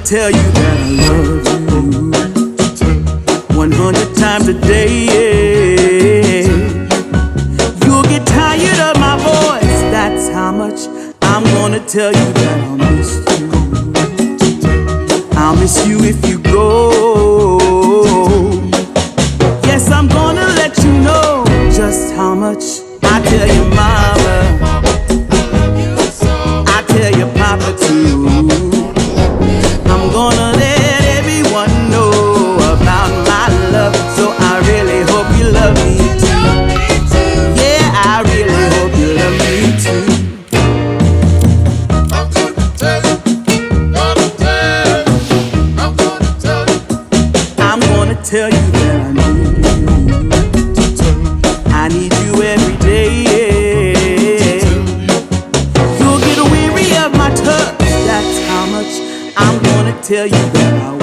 tell you that I love you 100 times a day. You'll get tired of my voice, that's how much I'm gonna tell you that I'll miss you. I'll miss you if you go. Yes, I'm gonna let you know just how much I tell your mama, I tell your papa too. I'm gonna let everyone know about my love, so I really hope you love me too. Yeah, I really hope you love me too. I'm gonna tell you, I'm gonna tell you that I need you. I need you every day. You'll get weary of my touch, that's how much I'm gonna tell you that I